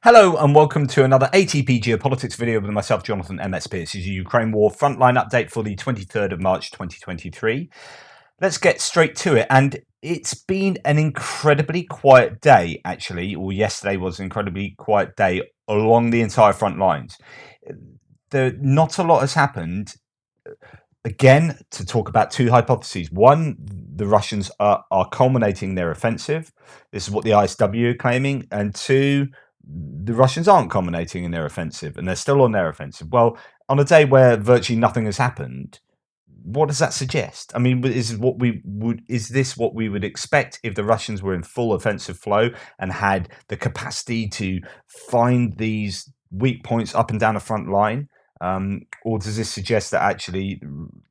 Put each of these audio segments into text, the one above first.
Hello and welcome to another ATP Geopolitics video with myself, Jonathan MSP. This is a Ukraine War Frontline update for the 23rd of March 2023. Let's get straight to it. And it's been an incredibly quiet day, actually, or yesterday was an incredibly quiet day along the entire front lines. Not a lot has happened. Again, to talk about two hypotheses. One, the Russians are culminating their offensive. This is what the ISW are claiming. And two, the Russians aren't culminating in their offensive and they're still on their offensive. Well, on a day where virtually nothing has happened, what does that suggest? I mean, is this what we would expect if the Russians were in full offensive flow and had the capacity to find these weak points up and down the front line? Or does this suggest that actually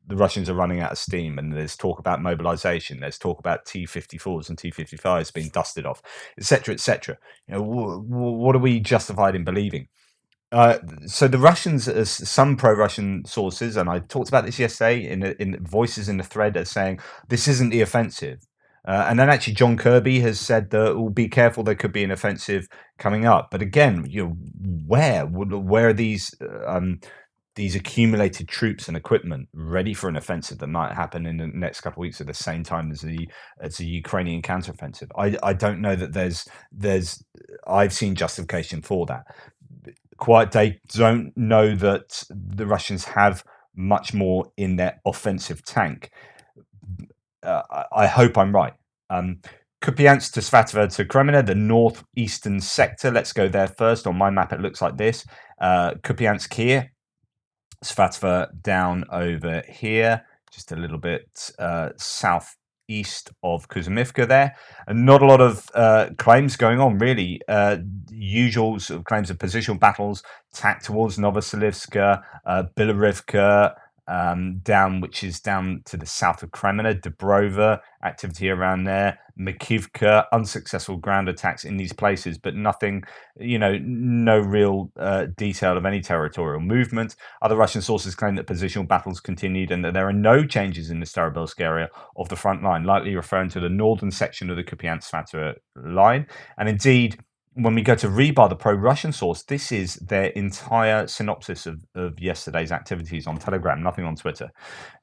the Russians are running out of steam and there's talk about mobilization, there's talk about T-54s and T-55s being dusted off, etc., etc.? You know, what are we justified in believing? So the Russians, some pro-Russian sources, and I talked about this yesterday in voices in the thread, are saying this isn't the offensive. And then actually John Kirby has said that we'll be careful, there could be an offensive coming up. But again, you know, where are these accumulated troops and equipment ready for an offensive that might happen in the next couple of weeks at the same time as the Ukrainian counteroffensive? I don't know that I've seen justification for that. Quiet day, don't know that the Russians have much more in their offensive tank. I hope I'm right. Kupiansk to Svatova-to-Kreminna, the northeastern sector. Let's go there first. On my map, it looks like this. Kupiansk here, Svatova down over here, just a little bit southeast of Kupiansk there, and not a lot of claims going on really. Usual sort of claims of positional battles, attack towards Novoselivska, Bilorivka, which is down to the south of Kreminna, Dubrova, activity around there, Makivka, unsuccessful ground attacks in these places, but nothing, no real detail of any territorial movement. Other Russian sources claim that positional battles continued and that there are no changes in the Starobilsk area of the front line, likely referring to the northern section of the Kupiansk-Svatova line. And indeed, when we go to Rebar, the pro-Russian source, this is their entire synopsis of yesterday's activities on Telegram, nothing on Twitter.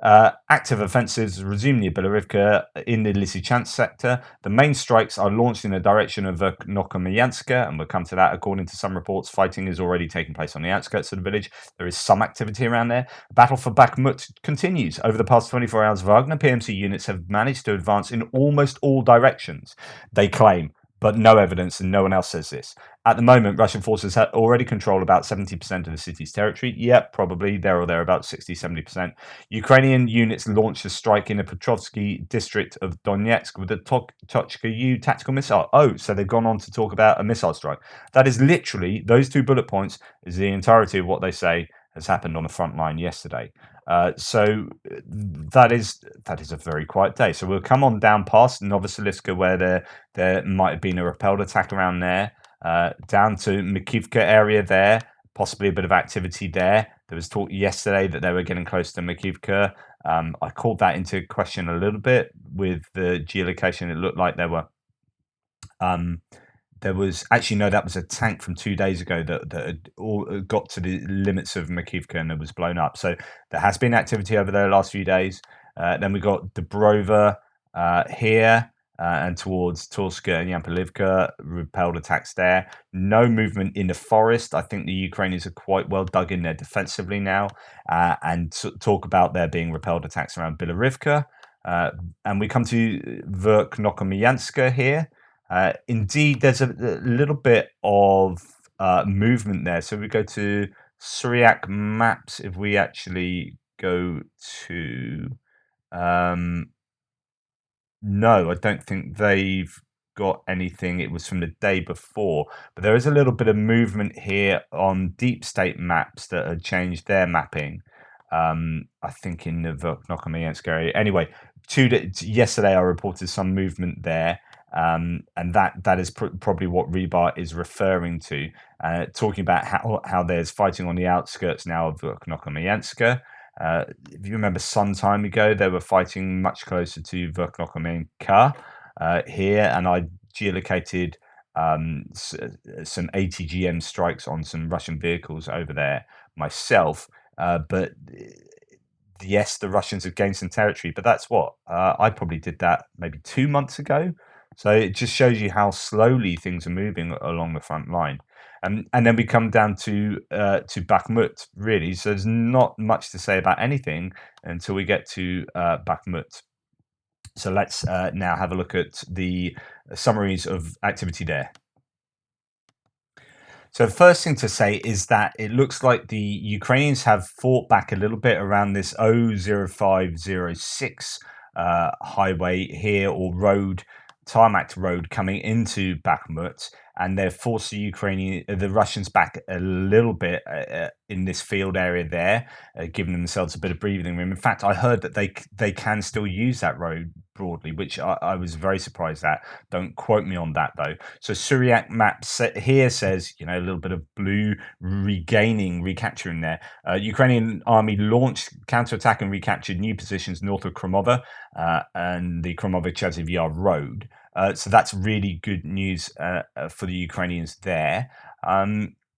Active offensives resume near Bilorivka in the Lysychansk sector. The main strikes are launched in the direction of Vuhledar, and we'll come to that. According to some reports, fighting is already taking place on the outskirts of the village. There is some activity around there. Battle for Bakhmut continues. Over the past 24 hours, Wagner PMC units have managed to advance in almost all directions, they claim, but no evidence, and no one else says this. At the moment, Russian forces already control about 70% of the city's territory. Yep, probably there or there, about 60-70%. Ukrainian units launched a strike in the Petrovsky district of Donetsk with a Tochka-U tactical missile. Oh, so they've gone on to talk about a missile strike. That is literally, those two bullet points is the entirety of what they say has happened on the front line yesterday. So that is a very quiet day. So we'll come on down past Novoselivska, where there might have been a repelled attack around there, down to Makivka area there, possibly a bit of activity there. There was talk yesterday that they were getting close to Makivka. I called that into question a little bit with the geolocation. It looked like there was actually no, that was a tank from 2 days ago that had all got to the limits of Makivka and it was blown up. So there has been activity over there the last few days. Then we got Dubrova here and towards Torska and Yampolivka, repelled attacks there. No movement in the forest. I think the Ukrainians are quite well dug in there defensively now, and talk about there being repelled attacks around Bilorivka. And we come to Vuhledar here. Indeed, there's a little bit of movement there. So we go to Syriac maps. If we actually go to... no, I don't think they've got anything. It was from the day before. But there is a little bit of movement here on deep state maps that have changed their mapping. I think in the Vuhledar area. Anyway, yesterday I reported some movement there. And that is probably what Rebar is referring to, talking about how there's fighting on the outskirts now of Vuhledar. If you remember, some time ago they were fighting much closer to Vuhledar here, and I geolocated some ATGM strikes on some Russian vehicles over there myself. But yes, the Russians have gained some territory, but that's what I probably did that maybe 2 months ago. So it just shows you how slowly things are moving along the front line. And then we come down to Bakhmut, really. So there's not much to say about anything until we get to Bakhmut. So let's now have a look at the summaries of activity there. So the first thing to say is that it looks like the Ukrainians have fought back a little bit around this 00506 highway here, or road, tarmac road coming into Bakhmut, and they've forced the Russians back a little bit in this field area there, giving themselves a bit of breathing room. In fact, I heard that they can still use that road broadly, which I was very surprised at. Don't quote me on that though. So Syriac map here says, a little bit of blue recapturing there. Ukrainian army launched counterattack and recaptured new positions north of Kromova and the Kromova-Chasiv Yar road. So that's really good news for the Ukrainians there.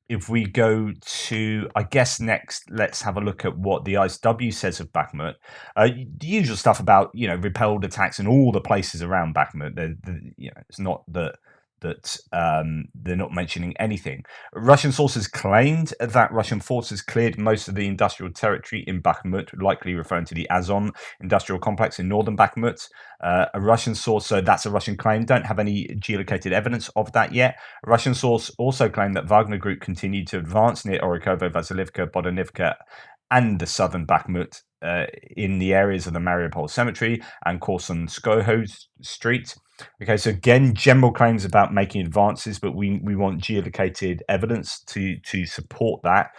If we go to, I guess next, let's have a look at what the ISW says of Bakhmut. The usual stuff about repelled attacks in all the places around Bakhmut. It's not that they're not mentioning anything. Russian sources claimed that Russian forces cleared most of the industrial territory in Bakhmut, likely referring to the Azon industrial complex in northern Bakhmut. A Russian source, so that's a Russian claim, don't have any geolocated evidence of that yet. A Russian source also claimed that Wagner Group continued to advance near Orikovo, Vasilivka, Bodonivka, and the southern Bakhmut in the areas of the Mariupol Cemetery and Korsun-Skoho Street. Okay, so again, general claims about making advances, but we want geolocated evidence to support that,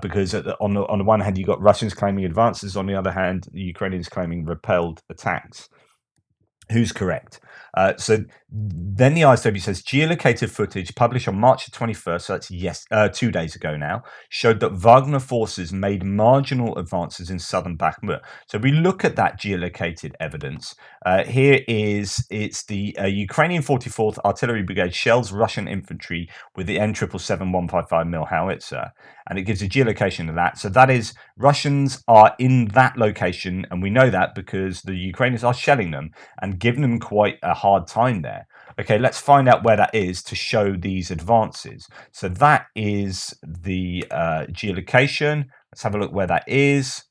because on the one hand, you've got Russians claiming advances, on the other hand, the Ukrainians claiming repelled attacks. Who's correct? So then the ISW says geolocated footage published on March 21st, so that's 2 days ago now, showed that Wagner forces made marginal advances in southern Bakhmut. So we look at that geolocated evidence. It's the Ukrainian 44th Artillery Brigade shells Russian infantry with the M777 155mm howitzer, and it gives a geolocation of that. So that is, Russians are in that location, and we know that because the Ukrainians are shelling them and giving them quite a hard time there. Okay, let's find out where that is to show these advances. So that is the geolocation. Let's have a look where that is.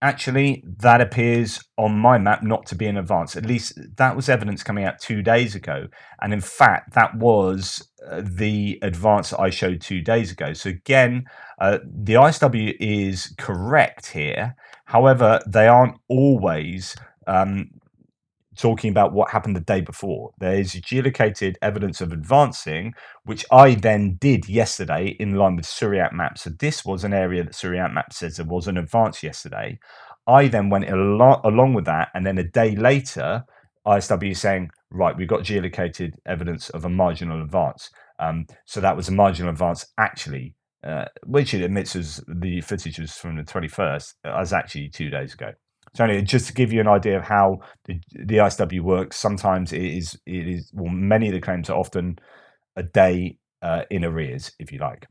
Actually, that appears on my map not to be an advance. At least that was evidence coming out 2 days ago. And in fact, that was the advance that I showed 2 days ago. So again, the ISW is correct here. However, they aren't always talking about what happened the day before. There is geolocated evidence of advancing, which I then did yesterday in line with Syriac map. So this was an area that Syriac map says there was an advance yesterday. I then went along with that, and then a day later, ISW is saying, right, we've got geolocated evidence of a marginal advance. So that was a marginal advance actually, which it admits as the footage was from the 21st, as actually 2 days ago. So anyway, just to give you an idea of how the ISW works, sometimes it is well, many of the claims are often a day in arrears, if you like.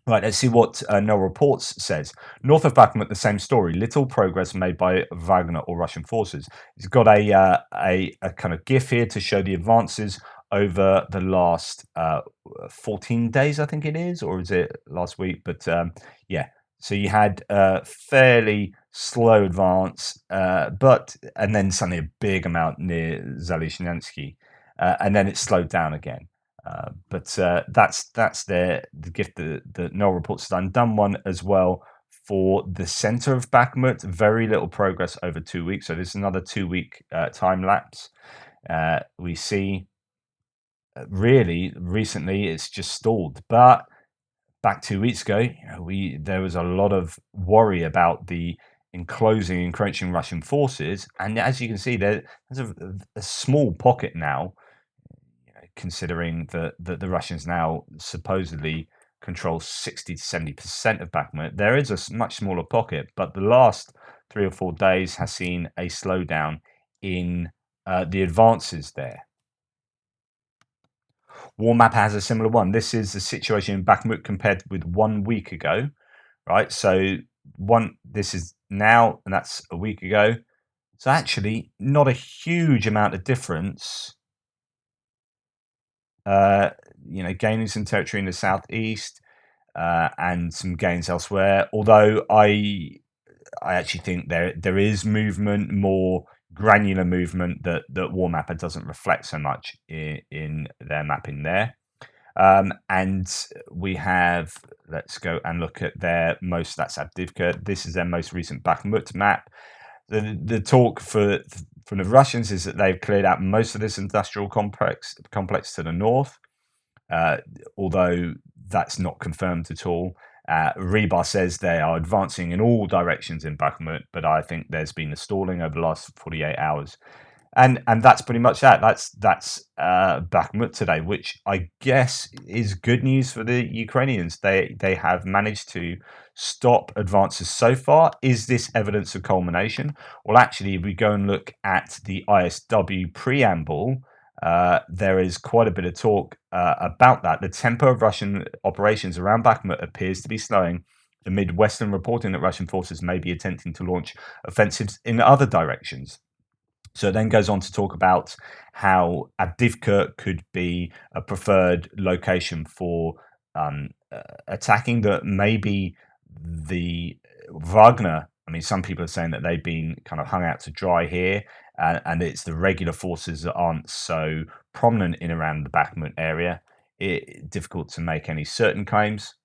Right, let's see what No Reports says. North of Bakhmut, the same story. Little progress made by Wagner or Russian forces. It's got a kind of GIF here to show the advances over the last 14 days, I think it is, or is it last week? But yeah, so you had a fairly slow advance, and then suddenly a big amount near Zalishnyansky, and then it slowed down again. But that's the gift that Noel reports has done one as well for the center of Bakhmut. Very little progress over 2 weeks. So this is another 2-week time lapse. We see really recently it's just stalled, but back 2 weeks ago, there was a lot of worry about the encroaching Russian forces, and as you can see, there's a small pocket now, considering that the Russians now supposedly control 60 to 70% of Bakhmut. There is a much smaller pocket, but the last 3 or 4 days has seen a slowdown in the advances there. War Mapper has a similar one. This is the situation in Bakhmut compared with 1 week ago, right? So this is now, and that's a week ago. So actually, not a huge amount of difference. Gaining some territory in the southeast and some gains elsewhere. Although I actually think there is movement, more granular movement that War Mapper doesn't reflect so much in their mapping there. And we have, let's go and look at that's Avdivka. This is their most recent Bakhmut map. The talk from the Russians is that they've cleared out most of this industrial complex to the north, although that's not confirmed at all. Rebar says they are advancing in all directions in Bakhmut, but I think there's been a stalling over the last 48 hours. And that's pretty much that. That's Bakhmut today, which I guess is good news for the Ukrainians. They have managed to stop advances so far. Is this evidence of culmination? Well, actually, if we go and look at the ISW preamble, there is quite a bit of talk about that. The tempo of Russian operations around Bakhmut appears to be slowing amid Western reporting that Russian forces may be attempting to launch offensives in other directions. So it then goes on to talk about how Avdivka could be a preferred location for attacking, that maybe the Wagner, I mean, some people are saying that they've been kind of hung out to dry here, and it's the regular forces that aren't so prominent in around the Bakhmut area. Difficult to make any certain claims.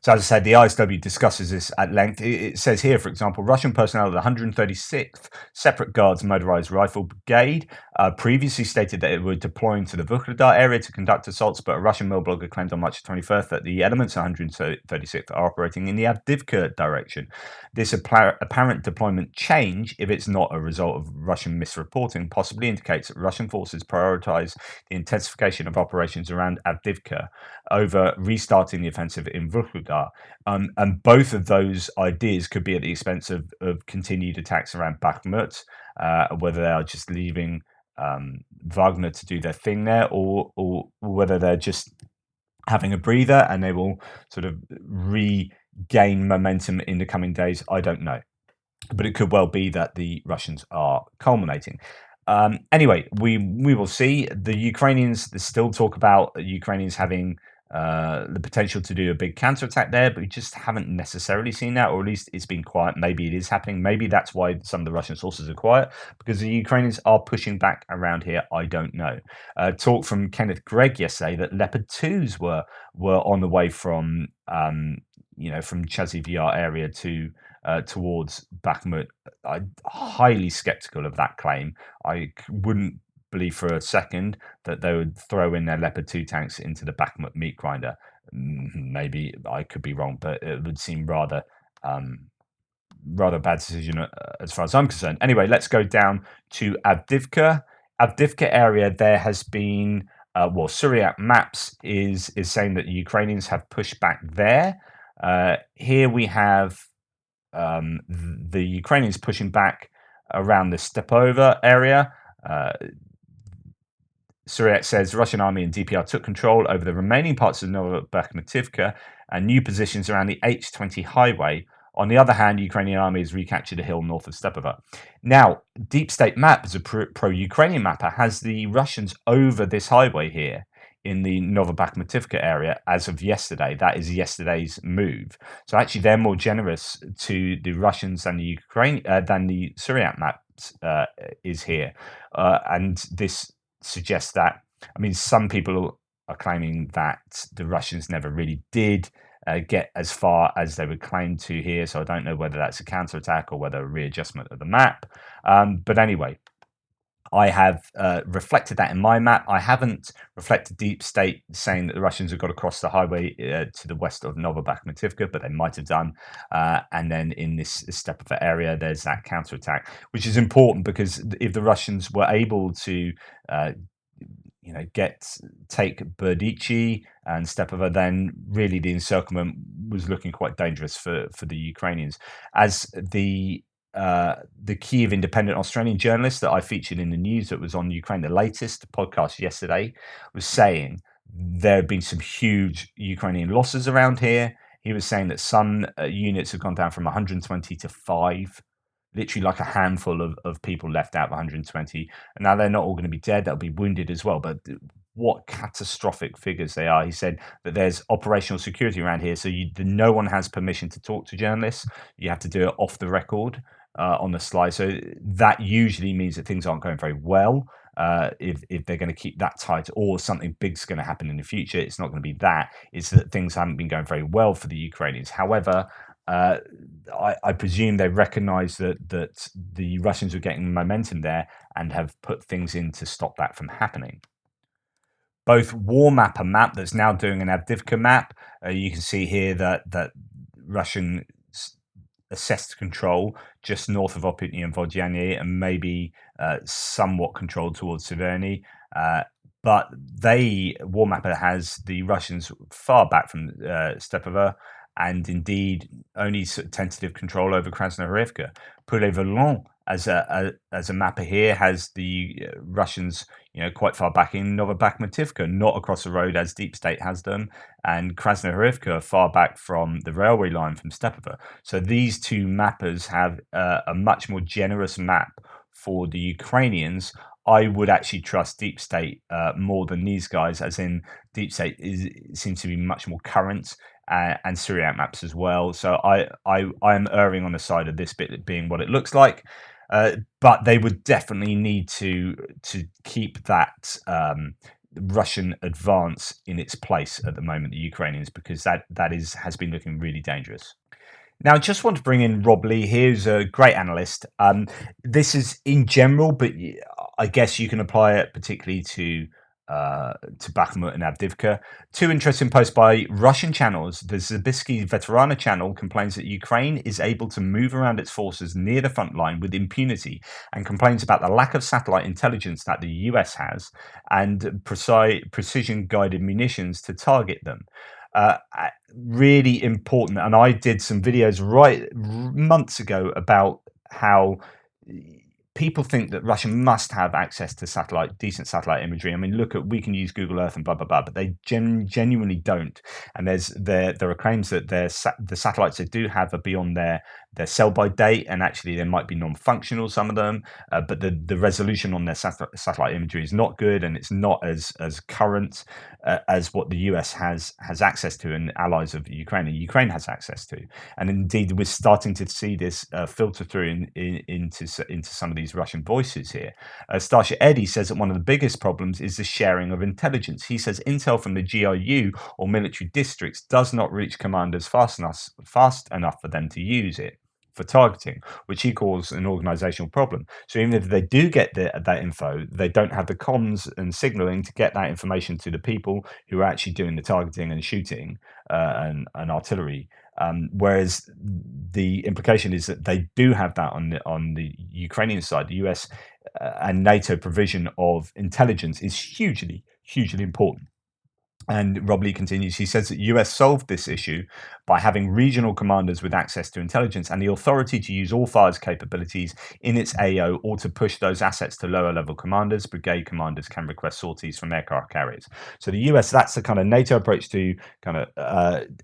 So as I said, the ISW discusses this at length. It says here, for example, Russian personnel of the 136th Separate Guards Motorized Rifle Brigade previously stated that it were deploying to the Vuhledar area to conduct assaults, but a Russian mail blogger claimed on March 21st that the elements of 136th are operating in the Avdivka direction. This apparent deployment change, if it's not a result of Russian misreporting, possibly indicates that Russian forces prioritize the intensification of operations around Avdivka over restarting the offensive in Vuhledar. And both of those ideas could be at the expense of continued attacks around Bakhmut, whether they are just leaving Wagner to do their thing there, or whether they're just having a breather and they will sort of regain momentum in the coming days. I don't know. But it could well be that the Russians are culminating. Anyway, we will see. The Ukrainians, there's still talk about Ukrainians having the potential to do a big counterattack there, but we just haven't necessarily seen that, or at least it's been quiet. Maybe it is happening. Maybe that's why some of the Russian sources are quiet, because the Ukrainians are pushing back around here. I don't know. Talk from Kenneth Gregg yesterday that Leopard 2s were on the way from from Chasiv Yar area to towards Bakhmut. I'm highly skeptical of that claim. I wouldn't believe for a second that they would throw in their Leopard 2 tanks into the Bakhmut meat grinder. Maybe I could be wrong, but it would seem rather bad decision as far as I'm concerned. Anyway, let's go down to Avdivka. Avdivka area, there has been Syriac Maps is saying that the Ukrainians have pushed back there. Here we have the Ukrainians pushing back around the Stepova area. Syriac says Russian army and DPR took control over the remaining parts of Novobakhmutivka and new positions around the H20 highway. On the other hand, Ukrainian army has recaptured a hill north of Stepova. Now, Deep State Map, as a pro-Ukrainian mapper, has the Russians over this highway here in the Novobakhmutivka area as of yesterday. That is yesterday's move. So actually, they're more generous to the Russians than the Syriac maps is here, and this suggests that, I mean, some people are claiming that the Russians never really did get as far as they would claim to here. So I don't know whether that's a counterattack or whether a readjustment of the map. But anyway, I have reflected that in my map. I haven't reflected Deep State saying that the Russians have got across the highway to the west of Novobakhmutivka, but they might have done. And then in this Stepova area, there's that counterattack, which is important because if the Russians were able to take Berdichi and Stepova, then really the encirclement was looking quite dangerous for the Ukrainians. As the the Kyiv independent Australian journalist that I featured in the news that was on Ukraine the Latest podcast yesterday was saying there have been some huge Ukrainian losses around here. He was saying that some units have gone down from 120 to 5, literally like a handful of people left out of 120. And now they're not all going to be dead, they'll be wounded as well. But what catastrophic figures they are. He said that there's operational security around here, so no one has permission to talk to journalists. You have to do it off the record on the slide. So that usually means that things aren't going very well. If they're going to keep that tight, or something big's going to happen in the future, it's not going to be that. It's that things haven't been going very well for the Ukrainians. However, I presume they recognise that the Russians were getting momentum there and have put things in to stop that from happening. Both War Map and Map that's now doing an Avdivka map, you can see here that Russian assessed control just north of Opitny and Vodyane, and maybe somewhat controlled towards Severny. But War Mapper has the Russians far back from Stepova, and indeed only sort of tentative control over Krasnohorivka. Poulet-Volant, as a mapper here, has the Russians, quite far back in Novobakhmutivka, not across the road as Deep State has them, and Krasnohorivka far back from the railway line from Stepova. So these two mappers have a much more generous map for the Ukrainians. I would actually trust Deep State more than these guys, as in Deep State seems to be much more current, and Syriac maps as well. So I am erring on the side of this bit being what it looks like. But they would definitely need to keep that Russian advance in its place at the moment, the Ukrainians, because that has been looking really dangerous. Now, I just want to bring in Rob Lee here, who's a great analyst. This is in general, but I guess you can apply it particularly to Bakhmut and Avdivka. Two interesting posts by Russian channels. The Zabisky Veterana channel complains that Ukraine is able to move around its forces near the front line with impunity, and complains about the lack of satellite intelligence that the US has and precision-guided munitions to target them. Really important, and I did some videos months ago about how people think that Russia must have access to decent satellite imagery. I mean, we can use Google Earth and blah blah blah, but they genuinely don't. And there are claims that the satellites they do have are beyond their sell-by date, and actually they might be non-functional, some of them. But the resolution on their satellite imagery is not good, and it's not as current as what the US has access to, and allies of Ukraine and Ukraine has access to. And indeed, we're starting to see this filter through into some of these Russian voices here. Starsha Eddy says that one of the biggest problems is the sharing of intelligence. He says intel from the GRU or military districts does not reach commanders fast enough for them to use it for targeting, which he calls an organizational problem. So even if they do get that info, they don't have the comms and signaling to get that information to the people who are actually doing the targeting and shooting and artillery. Whereas the implication is that they do have that on the Ukrainian side. The US and NATO provision of intelligence is hugely important. And Rob Lee continues, he says that US solved this issue by having regional commanders with access to intelligence and the authority to use all fires capabilities in its AO, or to push those assets to lower level commanders. Brigade commanders can request sorties from aircraft carriers. So the US, that's the kind of NATO approach to kind of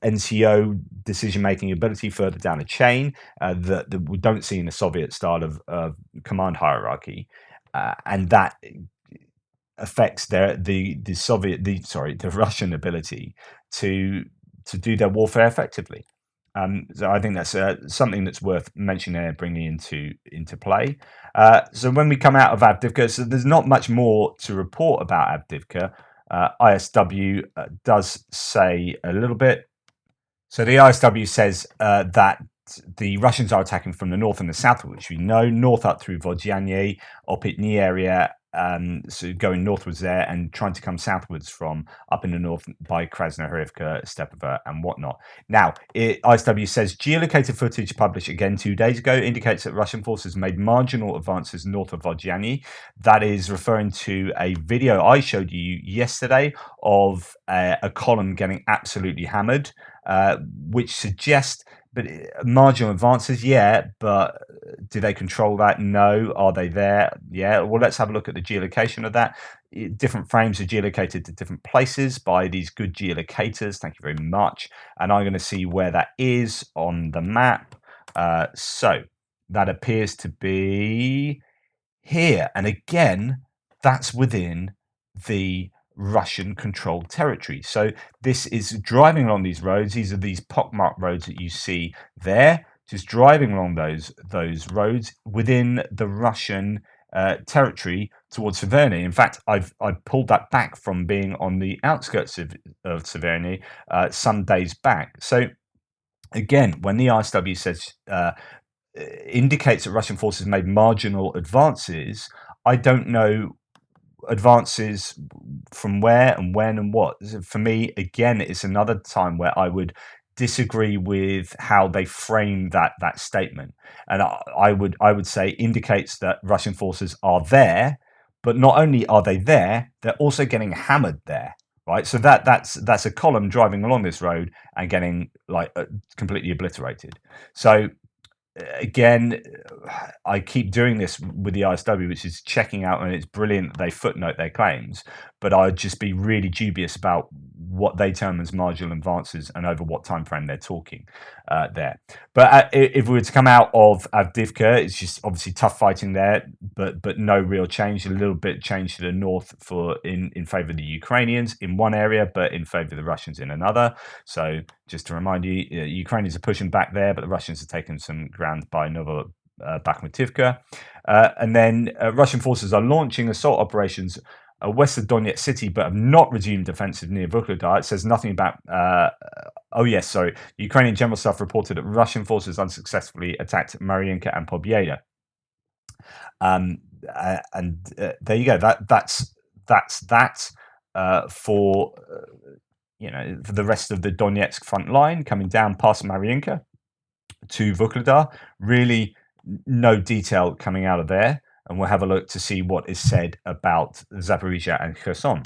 NCO decision-making ability further down the chain that we don't see in the Soviet style of command hierarchy. And that affects the Russian ability to do their warfare effectively. So I think that's something that's worth mentioning and bringing into play. So when we come out of Avdivka, so there's not much more to report about Avdivka. ISW does say a little bit. So the ISW says that the Russians are attacking from the north and the south, which we know, north up through Vodyane, Opitny area, so going northwards there and trying to come southwards from up in the north by Krasnohorivka, Stepova and whatnot. Now, ISW says geolocated footage published again 2 days ago indicates that Russian forces made marginal advances north of Vodyane. That is referring to a video I showed you yesterday of a column getting absolutely hammered, which suggests but marginal advances, yeah, but do they control that? No. Are they there? Yeah. Well, let's have a look at the geolocation of that. Different frames are geolocated to different places by these good geolocators. Thank you very much. And I'm going to see where that is on the map. So that appears to be here. And again, that's within the Russian controlled territory. So this is driving along these roads. These are these pockmarked roads that you see there, just driving along those roads within the Russian territory towards Severny. In fact, I pulled that back from being on the outskirts of Severny some days back. So again, when the ISW says indicates that Russian forces made marginal advances, I don't know advances from where and when and what. For me, again, it's another time where I would disagree with how they frame that statement, and I would say indicates that Russian forces are there, but not only are they there, they're also getting hammered there. Right, so that's a column driving along this road and getting like completely obliterated. So again, I keep doing this with the ISW, which is checking out, and it's brilliant that they footnote their claims, but I'd just be really dubious about what they term as marginal advances and over what time frame they're talking there. But if we were to come out of Avdivka, it's just obviously tough fighting there, but no real change. A little bit change to the north in favor of the Ukrainians in one area, but in favor of the Russians in another. So just to remind you, Ukrainians are pushing back there, but the Russians have taken some ground by Nova Bakhmutivka. And then Russian forces are launching assault operations west of Donetsk city, but have not resumed offensive near Vuhledar. It says nothing about... Ukrainian general staff reported that Russian forces unsuccessfully attacked Marinka and Pobeda. There you go. That's that for for the rest of the Donetsk front line coming down past Marinka to Vuhledar. Really, no detail coming out of there, and we'll have a look to see what is said about Zaporizhia and Kherson.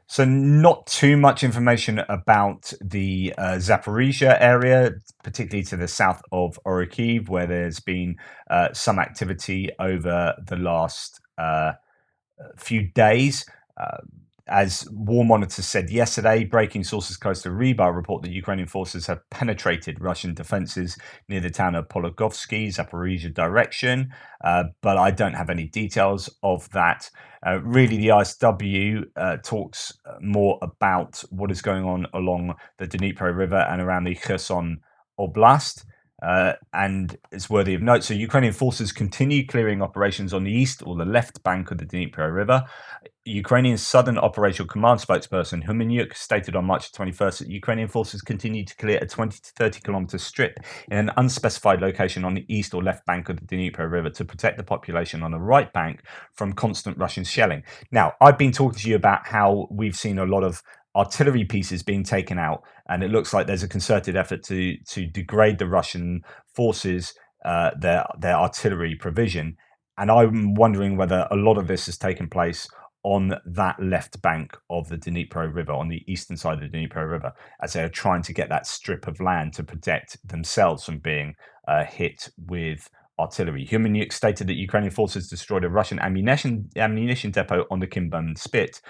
So not too much information about the Zaporizhia area, particularly to the south of Orikhiv, where there's been some activity over the last few days. As War Monitor said yesterday, breaking sources close to Rybar report that Ukrainian forces have penetrated Russian defences near the town of Pologovsky, Zaporizhia direction, but I don't have any details of that. Really, the ISW talks more about what is going on along the Dnipro River and around the Kherson Oblast. And it's worthy of note. So Ukrainian forces continue clearing operations on the east or the left bank of the Dnipro River. Ukrainian Southern Operational Command spokesperson Humenyuk stated on March 21st that Ukrainian forces continue to clear a 20 to 30 kilometer strip in an unspecified location on the east or left bank of the Dnipro River to protect the population on the right bank from constant Russian shelling. Now, I've been talking to you about how we've seen a lot of artillery pieces being taken out, and it looks like there's a concerted effort to degrade the Russian forces, their artillery provision. And I'm wondering whether a lot of this has taken place on that left bank of the Dnipro River, on the eastern side of the Dnipro River, as they're trying to get that strip of land to protect themselves from being hit with artillery. Humenyuk stated that Ukrainian forces destroyed a Russian ammunition depot on the Kimbun Spit,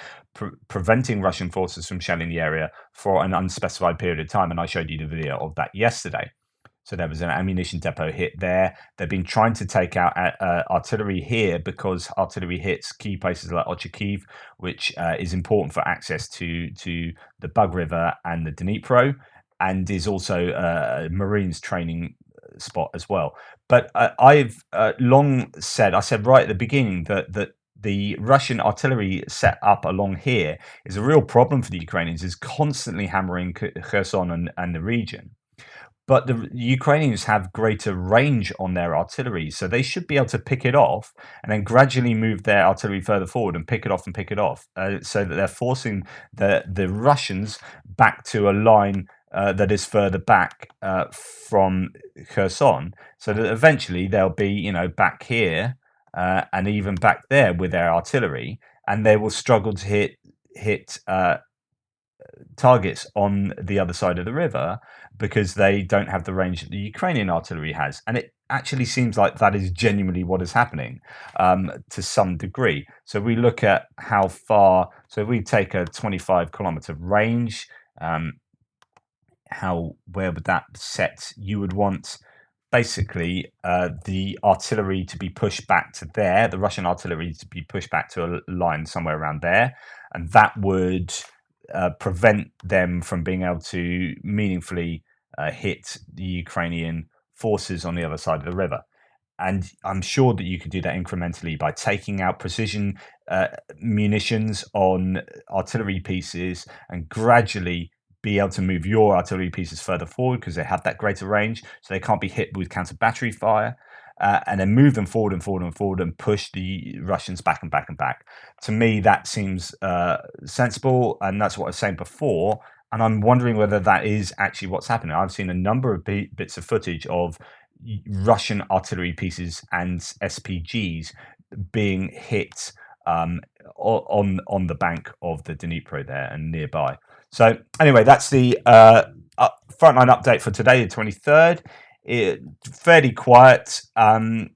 preventing Russian forces from shelling the area for an unspecified period of time. And I showed you the video of that yesterday. So there was an ammunition depot hit there. They've been trying to take out artillery here because artillery hits key places like Orikhiv, which is important for access to the Bug River and the Dnipro, and is also a Marines training spot as well. But I've long said, I said right at the beginning that the Russian artillery set up along here is a real problem for the Ukrainians, is constantly hammering Kherson and the region. But the Ukrainians have greater range on their artillery, so they should be able to pick it off and then gradually move their artillery further forward and pick it off, so that they're forcing the Russians back to a line that is further back from Kherson, so that eventually they'll be, back here and even back there with their artillery, and they will struggle to hit targets on the other side of the river because they don't have the range that the Ukrainian artillery has. And it actually seems like that is genuinely what is happening to some degree. So we look at how far, so if we take a 25-kilometer range, where would that set? You would want basically the artillery to be pushed back to there, the Russian artillery to be pushed back to a line somewhere around there, and that would prevent them from being able to meaningfully hit the Ukrainian forces on the other side of the river. And I'm sure that you could do that incrementally by taking out precision munitions on artillery pieces and gradually be able to move your artillery pieces further forward because they have that greater range, so they can't be hit with counter battery fire, and then move them forward and forward and forward and push the Russians back and back and back. To me, that seems sensible, and that's what I was saying before. And I'm wondering whether that is actually what's happening. I've seen a number of bits of footage of Russian artillery pieces and SPGs being hit on the bank of the Dnipro there and nearby. So anyway, that's the frontline update for today, the 23rd. Fairly quiet, and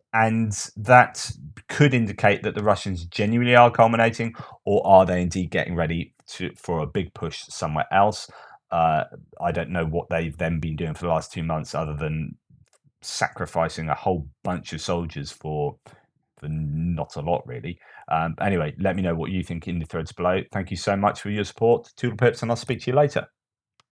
that could indicate that the Russians genuinely are culminating, or are they indeed getting ready for a big push somewhere else? I don't know what they've then been doing for the last 2 months other than sacrificing a whole bunch of soldiers for not a lot, really. Anyway, let me know what you think in the threads below. Thank you so much for your support. Toodle pips, and I'll speak to you later.